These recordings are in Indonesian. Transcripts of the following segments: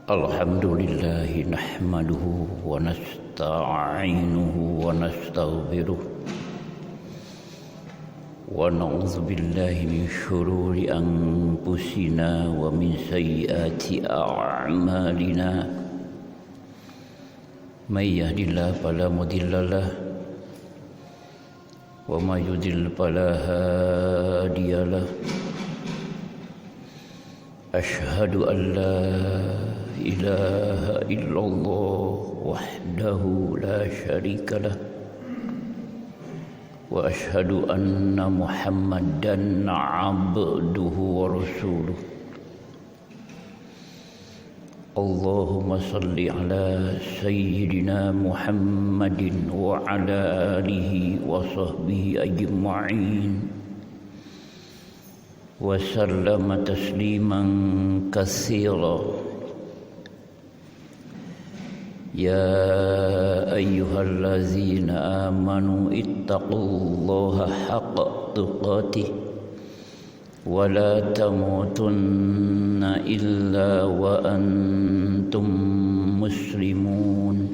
Alhamdulillahi nahmaduhu wa nasta'inuhu wa nastaghfiruh wa na'udzu billahi min syururi anfusina wa min sayyiati a'malina may yahdihillahu fala mudhillalah wa may yudlil fala hadiyalah. Ashhadu an la ilaha illallah wahdahu la syarika lah wa ashhadu anna Muhammadan abduhu wa rasuluh. Allahumma salli ala sayyidina Muhammadin wa ala alihi wa sahbihi ajma'in wa sallama tasliman katsira. Ya ayyuhallazina amanu ittaqullaha haqqa tuqatih wa la tamutunna illa wa antum muslimun.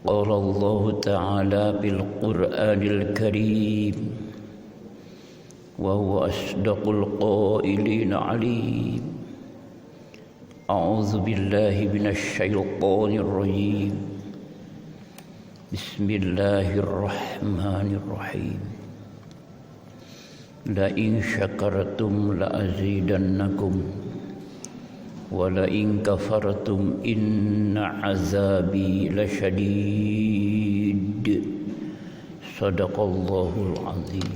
Qala Allah ta'ala bil Qur'anil Karim wa huwa asdaqul qailin alim. A'udzu billahi minasy syaithanir rajim. Bismillahirrahmanirrahim. La in syakartum la azidannakum wa la in kafartum inna azabi lasyadid. Shadaqallahul azim.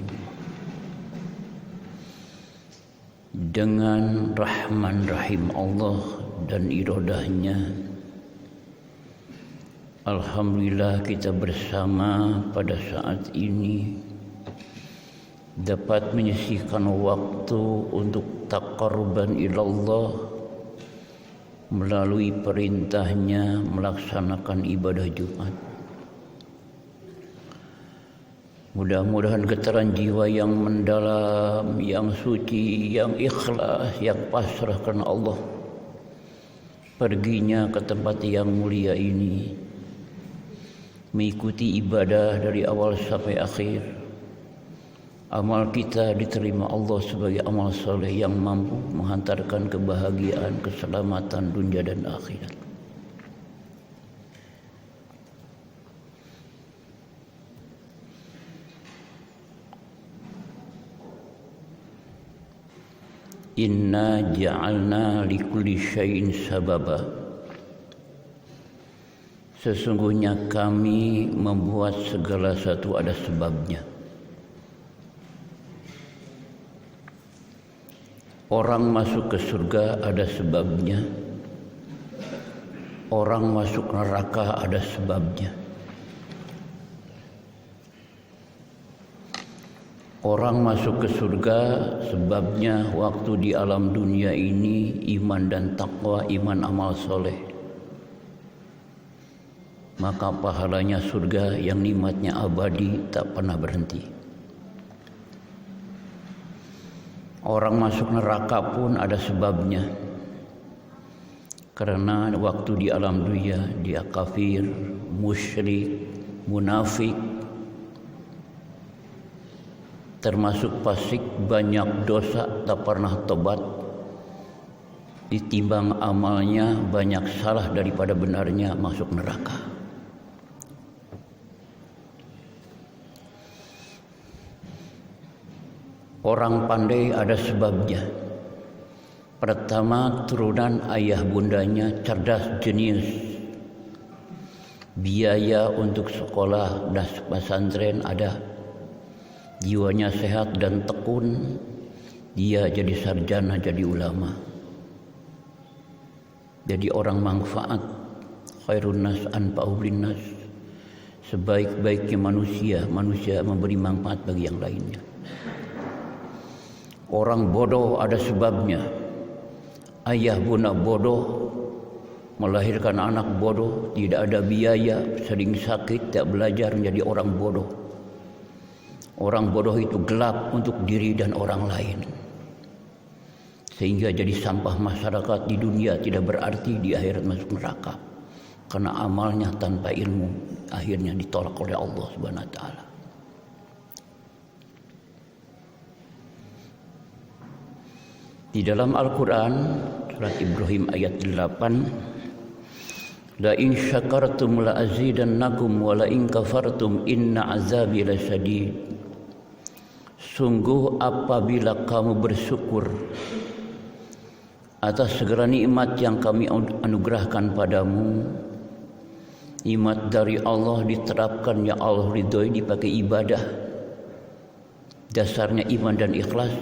Dengan rahman rahim Allah dan iradahnya, alhamdulillah kita bersama pada saat ini dapat menyisihkan waktu untuk taqarruban ilallah melalui perintahnya melaksanakan ibadah Jumat. Mudah-mudahan getaran jiwa yang mendalam, yang suci, yang ikhlas, yang pasrah karena Allah perginya ke tempat yang mulia ini, mengikuti ibadah dari awal sampai akhir. Amal kita diterima Allah sebagai amal soleh yang mampu menghantarkan kebahagiaan, keselamatan dunia dan akhirat. Inna ja'alna likulli syai'in sababa. Sesungguhnya kami membuat segala sesuatu ada sebabnya. Orang masuk ke surga ada sebabnya. Orang masuk neraka ada sebabnya. Orang masuk ke surga sebabnya waktu di alam dunia ini iman dan taqwa, iman amal soleh. Maka pahalanya surga yang nikmatnya abadi tak pernah berhenti. Orang masuk neraka pun ada sebabnya. Karena waktu di alam dunia dia kafir, musyrik, munafik, termasuk fasik, banyak dosa, tak pernah tobat, ditimbang amalnya banyak salah daripada benarnya, masuk neraka. Orang pandai ada sebabnya. Pertama, turunan ayah bundanya cerdas, jenius, biaya untuk sekolah dan pesantren ada. Jiwanya sehat dan tekun, dia jadi sarjana, jadi ulama, jadi orang manfaat. Khairun nas anfa'uhum linnas. Sebaik-baiknya manusia, manusia memberi manfaat bagi yang lainnya. Orang bodoh ada sebabnya. Ayah bunda bodoh, melahirkan anak bodoh, tidak ada biaya, sering sakit, tak belajar, menjadi orang bodoh. Orang bodoh itu gelap untuk diri dan orang lain. sehingga jadi sampah masyarakat di dunia, tidak berarti di akhirat masuk neraka, karena amalnya tanpa ilmu akhirnya ditolak oleh Allah Subhanahu wa taala. Di dalam Al-Quran surat Ibrahim ayat 8, la in syakartum la azidannakum wa la in kafartum inna azabi lasyadid. Sungguh apabila kamu bersyukur atas segala nikmat yang kami anugerahkan padamu, nikmat dari Allah diterapkan, ya Allah ridhoi, dipakai ibadah, dasarnya iman dan ikhlas,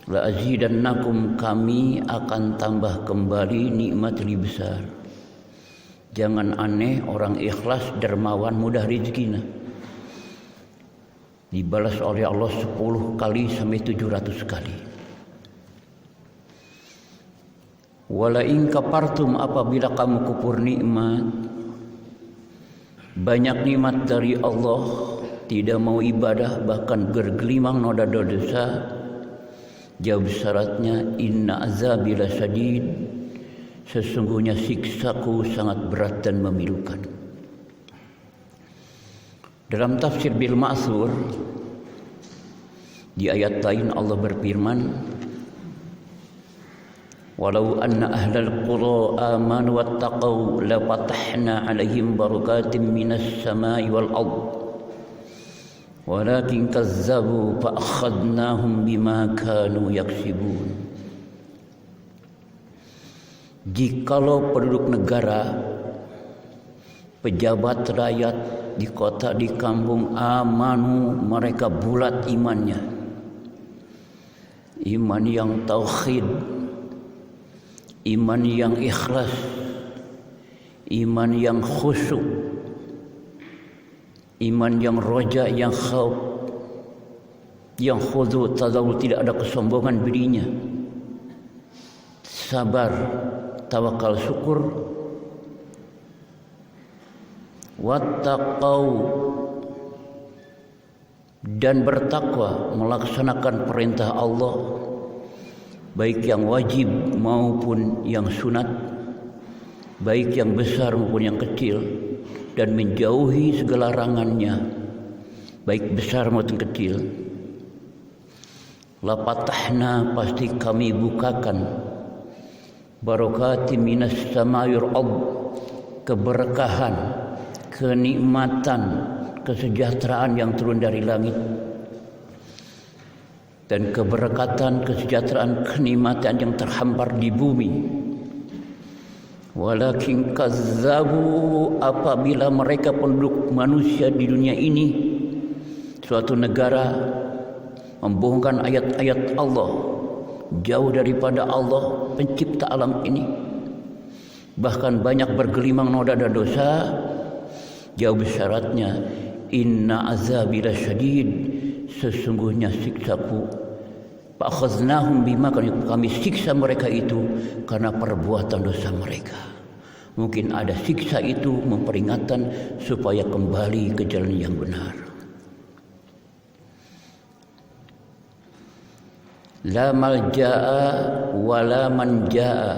la azidannakum, kami akan tambah kembali nikmat lebih besar. Jangan aneh, orang ikhlas dermawan mudah rezekinya, dibalas oleh Allah 10 kali sampai 700 kali. Wala in kafartum, apabila kamu kufur nikmat, banyak nikmat dari Allah, tidak mau ibadah, bahkan bergelimang noda dosa, jawab syaratnya, inna azabi lasyadid, sesungguhnya siksaku sangat berat dan memilukan. Dalam tafsir Bil Ma'thur di ayat lain Allah berfirman, walau anna ahlal qura amanu wattaqau la fatahna alaihim barakatim minas samai wal ard walakin kazzabu fa akhadnahum bima kanu yaksibun. Jikalau penduduk negara, pejabat rakyat di kota di kampung amanu, mereka bulat imannya, iman yang tauhid, iman yang ikhlas, iman yang khusyuk, iman yang roja, yang khauf, yang khudu tadawul, tidak ada kesombongan dirinya, sabar, tawakal, syukur, wattaqau, dan bertakwa, melaksanakan perintah Allah, baik yang wajib maupun yang sunat, baik yang besar maupun yang kecil, dan menjauhi segala larangannya, baik besar maupun kecil. La fatahna, pasti kami bukakan, barakatim minas samai wal ard, keberkahan, kenikmatan, kesejahteraan yang turun dari langit, dan keberkatan, kesejahteraan, kenikmatan yang terhampar di bumi. Walakin kazzabu, apabila mereka penduduk manusia di dunia ini, suatu negara, membohongkan ayat-ayat Allah, jauh daripada Allah pencipta alam ini, bahkan banyak bergelimang noda dan dosa, jawab syaratnya, inna azabi lasyadid, sesungguhnya siksaku, fa'akhaznahum bima, kami siksa mereka itu karena perbuatan dosa mereka. Mungkin ada siksa itu memperingatkan supaya kembali ke jalan yang benar. La malja'a wa la manja'a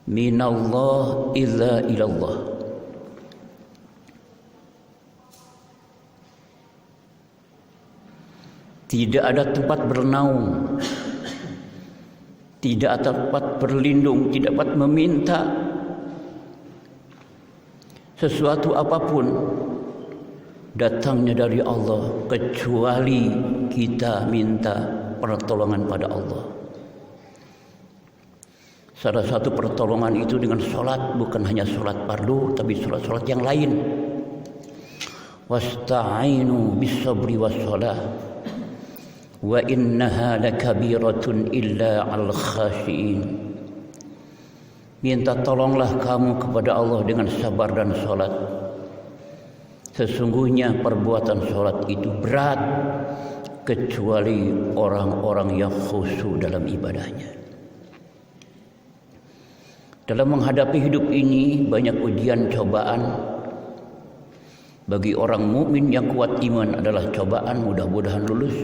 minallah illa ilallah. Tidak ada tempat bernaung, tidak ada tempat berlindung, tidak dapat meminta sesuatu apapun datangnya dari Allah, kecuali kita minta pertolongan pada Allah. Salah satu pertolongan itu dengan sholat, bukan hanya sholat fardu, tapi sholat-sholat yang lain. Wasta'inu bis-sabri was-shalah wa innaha lakabiratun illa 'alal khashiin. Minta tolonglah kamu kepada Allah dengan sabar dan sholat. Sesungguhnya perbuatan sholat itu berat, kecuali orang-orang yang khusyuk dalam ibadahnya. Dalam menghadapi hidup ini banyak ujian cobaan. Bagi orang mukmin yang kuat iman adalah cobaan, mudah-mudahan lulus.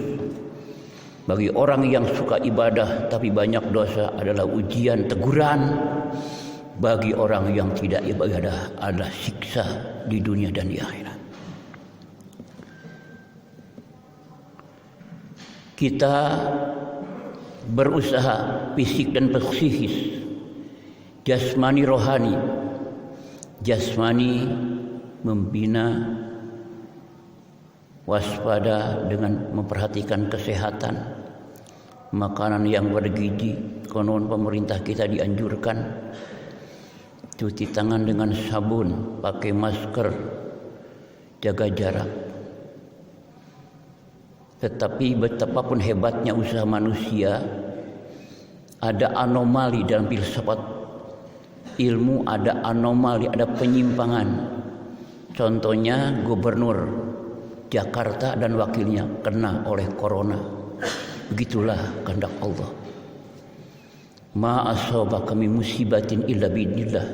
Bagi orang yang suka ibadah tapi banyak dosa adalah ujian, teguran. Bagi orang yang tidak ibadah adalah siksa di dunia dan di akhirat. Kita berusaha fisik dan psikis, jasmani rohani. Jasmani membina, waspada dengan memperhatikan kesehatan, makanan yang bergizi. Konon pemerintah kita dianjurkan cuci tangan dengan sabun, pakai masker, jaga jarak. Tetapi betapapun hebatnya usaha manusia, ada anomali dalam filsafat ilmu, ada anomali, ada penyimpangan. Contohnya gubernur Jakarta dan wakilnya kena oleh corona. Begitulah kehendak Allah. Ma asabaka min musibatin illa biidznillah.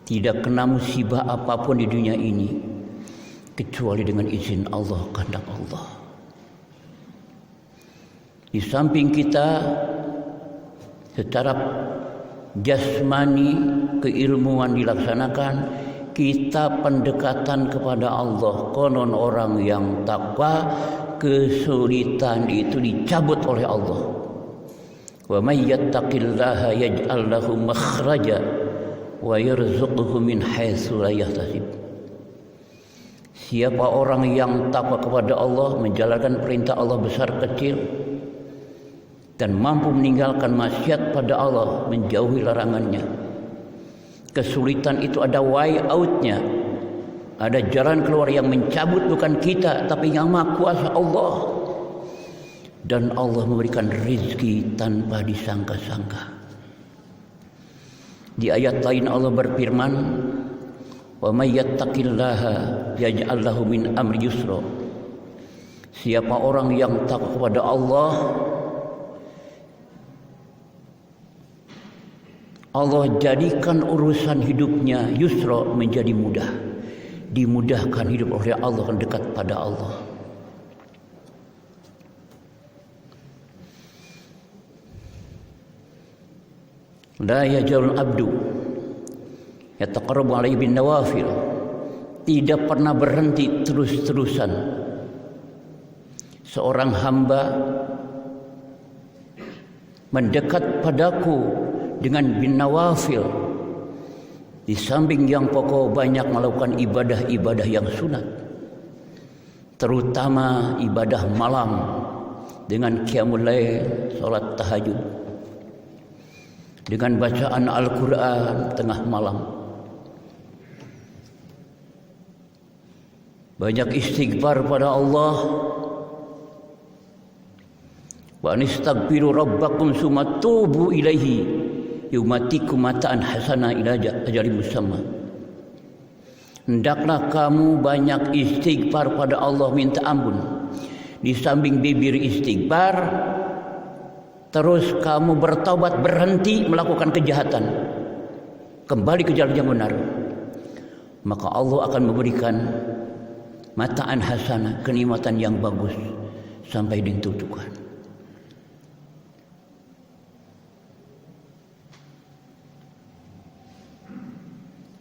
Tidak kena musibah apapun di dunia ini kecuali dengan izin Allah, kehendak Allah. Di samping kita secara jasmani keilmuan dilaksanakan, kita pendekatan kepada Allah. Konon orang yang takwa, kesulitan itu dicabut oleh Allah. Wa may yattaqillaha yaj'al lahu makhraja wa yarzuqhu min haitsu la yahtasib. Siapa orang yang takwa kepada Allah, menjalankan perintah Allah besar kecil, dan mampu meninggalkan maksiat pada Allah, menjauhi larangannya. Kesulitan itu ada way out-nya, ada jalan keluar yang mencabut bukan kita tapi yang Maha Kuasa Allah. Dan Allah memberikan rezeki tanpa disangka-sangka. Di ayat lain Allah berfirman, wa may yattaqillaha yaj'al lahu min amri yusra. Siapa orang yang takwa kepada Allah, Allah jadikan urusan hidupnya yusra, menjadi mudah. Dimudahkan hidup oleh Allah, dekat pada Allah. La yajalul abdu yataqarrabu alaihi bin nawafil. Tidak pernah berhenti terus-terusan seorang hamba mendekat padaku dengan bin nawafil. Di samping yang pokok, banyak melakukan ibadah-ibadah yang sunat, terutama ibadah malam dengan qiyamul lail, salat tahajud, dengan bacaan Al-Quran tengah malam, banyak istighfar pada Allah. Wa anistaghfiru rabbakum summa tubu ilaihi yumatikum mataan hasana ila ajalin musamma. Hendaklah kamu banyak istighfar pada Allah, minta ampun. Di samping bibir istighfar, terus kamu bertaubat, berhenti melakukan kejahatan, kembali ke jalan yang benar, maka Allah akan memberikan mataan hasanah, kenikmatan yang bagus sampai ditentukan.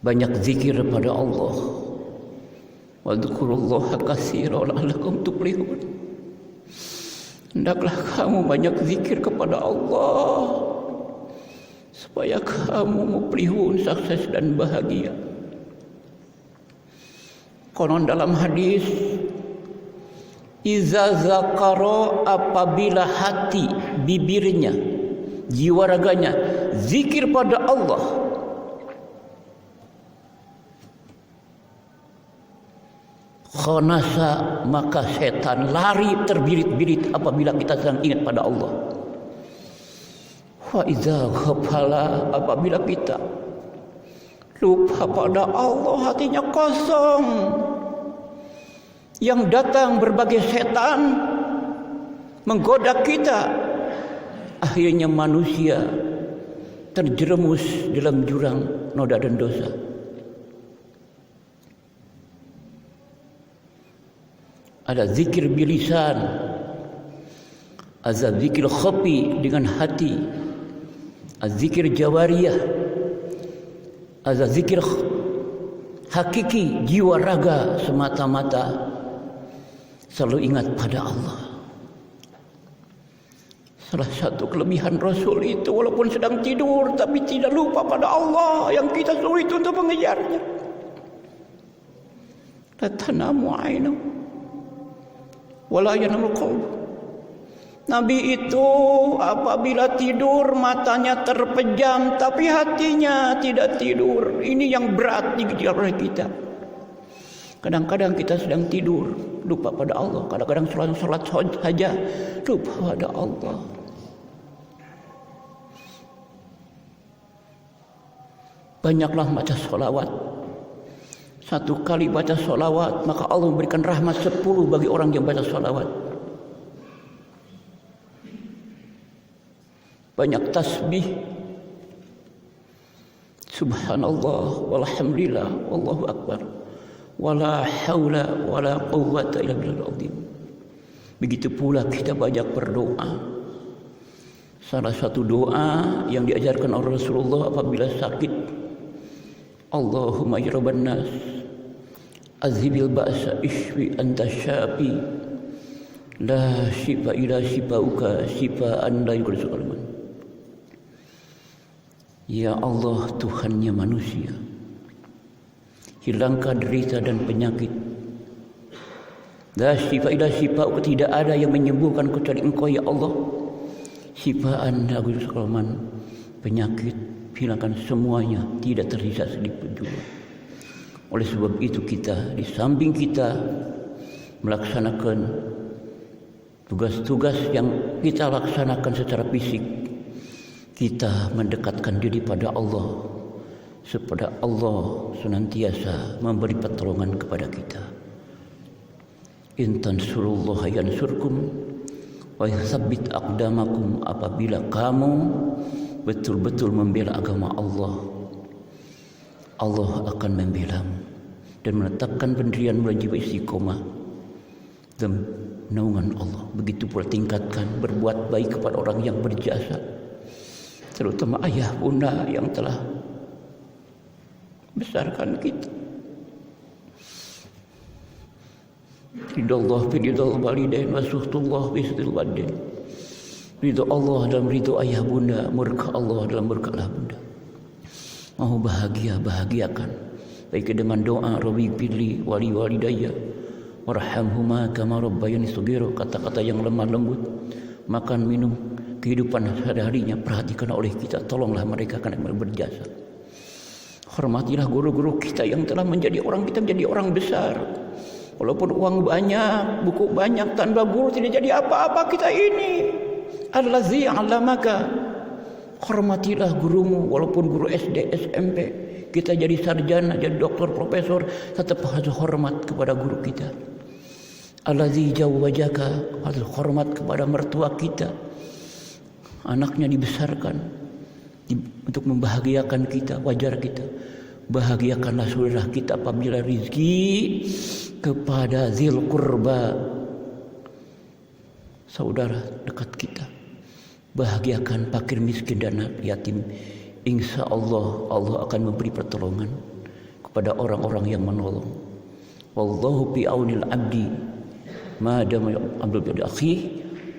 Banyak zikir pada Allah. Wadzukurullaha katsiran la'allakum tuflihun. Hendaklah kamu banyak zikir kepada Allah supaya kamu muflihun, sukses dan bahagia. Konon dalam hadis, iza zakara, apabila hati, bibirnya, jiwa raganya zikir pada Allah, khanasa, maka setan lari terbirit-birit apabila kita sedang ingat pada Allah. Wa idza ghafala, apabila kita lupa pada Allah, hatinya kosong, yang datang berbagai setan menggoda kita, akhirnya manusia terjerumus dalam jurang noda dan dosa. Ada zikir bilisan, Az-zikir khafi dengan hati, az-zikir jawariyah, az-zikir hakiki jiwa raga semata-mata selalu ingat pada Allah. Salah satu kelebihan Rasul itu walaupun sedang tidur tapi tidak lupa pada Allah yang kita sulit untuk mengejarnya. La tanamu ainu wala yanamul qalb. Nabi itu apabila tidur matanya terpejam tapi hatinya tidak tidur. Ini yang berat dikejar oleh kita. Kadang-kadang kita sedang tidur lupa pada Allah. Kadang-kadang salat saja lupa pada Allah. Banyaklah baca sholawat. Satu kali baca sholawat maka Allah memberikan rahmat 10 bagi orang yang baca sholawat. Banyak tasbih, subhanallah walhamdulillah wallahu akbar wala haula wala quwwata illa billahil azim. Begitu pula kita banyak berdoa. Salah satu doa yang diajarkan oleh Rasulullah apabila sakit, Allahumma ya rabban nas azhibil ba'sa ishfi anta syafi la shifa ila shifauka shifaan la yughadiru saqaman. Ya Allah, Tuhannya manusia, hilangkan derita dan penyakit. La shifa ila shifauka, tidak ada yang menyembuhkan kecuali Engkau ya Allah. Shifaan la yughadiru saqaman, penyakit hilangkan semuanya, tidak tersisa sedikit juga. Oleh sebab itu kita di samping kita melaksanakan tugas-tugas yang kita laksanakan secara fisik, kita mendekatkan diri pada Allah supaya Allah senantiasa memberi pertolongan kepada kita. In tansurullaha yansurkum wa yuthabbit aqdamakum. Apabila kamu betul-betul membela agama Allah, Allah akan membelamu dan menetapkan pendirian jiwa istiqomah dan naungan Allah. Begitu pula tingkatkan berbuat baik kepada orang yang berjasa, terutama ayah bunda yang telah besarkan kita. Ridallah fi ridal walidain wa suhtullah fi suhtul walidain. Ridho Allah dalam ridho ayah bunda, murka Allah dalam murka ayah bunda. Mau bahagia, bahagiakan. Baik dengan doa, Rabbi pilih wali walidayya warhamhuma kama rabbayani shaghira. Kata-kata yang lemah lembut, makan minum kehidupan sehari-harinya perhatikan oleh kita. Tolonglah mereka karena mereka berjasa. Hormatilah guru-guru kita yang telah menjadi orang kita menjadi orang besar. Walaupun uang banyak, buku banyak, tanpa guru tidak jadi apa-apa kita ini. Allazi 'allamaka. Hormatilah gurumu, walaupun guru SD, SMP, kita jadi sarjana, jadi doktor, profesor, tetap harus hormat kepada guru kita. Allazi jawwajaka, harus hormat kepada mertua kita. Anaknya dibesarkan untuk membahagiakan kita, wajar kita. Bahagiakanlah saudara kita apabila rezeki kepada zil qurba, saudara dekat kita. Bahagiakan fakir miskin dan yatim. Insya Allah Allah akan memberi pertolongan kepada orang-orang yang menolong. Wallahu fi aunil abdi ma dama abdul bi akhi.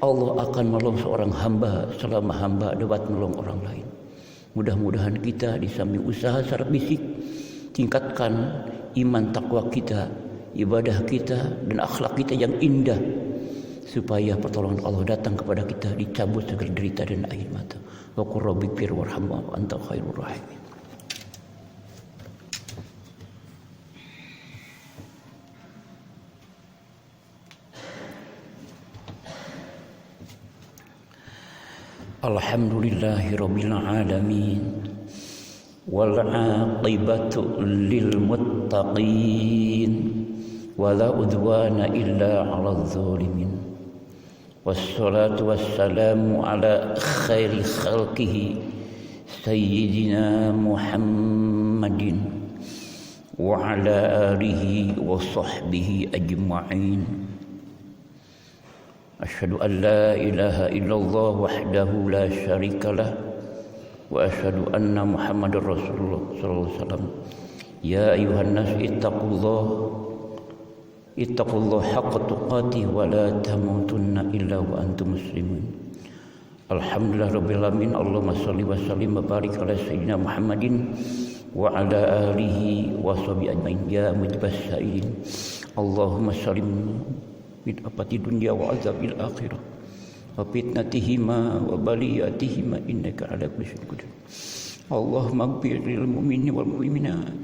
Allah akan menolong seorang hamba selama hamba dapat menolong orang lain. Mudah-mudahan kita di samping usaha secara fisik tingkatkan iman takwa kita, ibadah kita dan akhlak kita yang indah, supaya pertolongan Allah datang kepada kita, dicabut segala derita dan air mata. Wa qur rabbikfir warhamhu wa anta khairur rahimin. Alhamdulillahi rabbil alamin wal 'aqibatu lil muttaqin wala udwana illa 'alal zalimin. Wassalatu wassalamu ala khairi khalqihi sayyidina Muhammadin wa ala alihi wa sahbihi ajma'in. أشهد أن لا إله إلا الله وحده لا شريك له وأشهد أن محمد رسول الله صلى الله عليه وسلم يا أيها الناس اتقوا الله حق تقاته ولا تموتن إلا وأنتم مسلمون. Alhamdulillah rabbil alamin. Allahumma shalli wa sallim wa barik ala sayyidina Muhammadin wa ala alihi wa sahbihi ajmain. Ya mujibas sa'ilin, Allahumma salim min afati dunya wa azabil akhirah wa fitnatihima wa baliyatihima innaka ala kulli syai'in qadir. Allahumma ighfir lil mu'minina wal mu'minat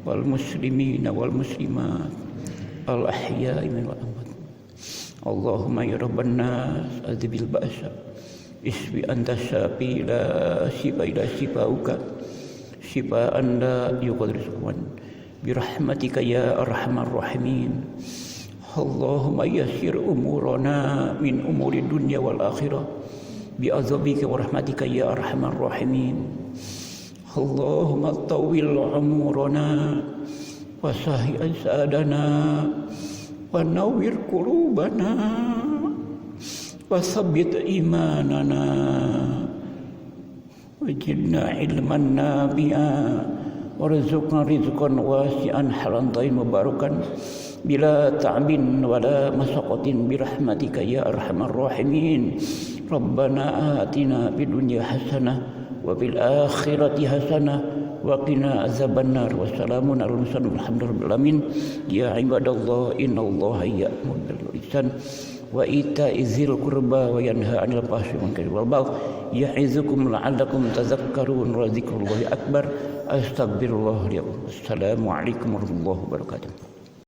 wal muslimina wal muslimat al ahya'i minhum wal amwat. Allahumma ya rabban nas adhibil ba'sa isbi anta syafi la shifa ila shifauka shifaan la yughadiru saqaman birahmatika ya arhamar rahimin. Allahumma yassir umurana min umuri dunya wal akhirah bi azabika wa rahmatika ya arhamar rahimin. Allahumma tawil umurana wa sahi asadana wa nawwir qulubana wa thabbit imanana waj'alna ilman nafi'a warzuqna rizqan wasi'an halan tayyiban mubarakan bila ta'bin wala masaqatin birahmatika ya arhamar rahimin. Rabbana atina fid dunya hasanah wa fil akhirati hasanah wa qina azabannar. Wassalamun alal mursalin walhamdulillahi alamin. Ya ibadallah innallaha ya'muru bil ihsan wa ita'i dzil qurba wa yanha 'anil fahsya'i wal munkari wal baghi ya'izukum la'allakum tadhakkarun wa dzikrullahi akbar. Astagfirullah. Assalamu alaikum warahmatullahi wabarakatuh.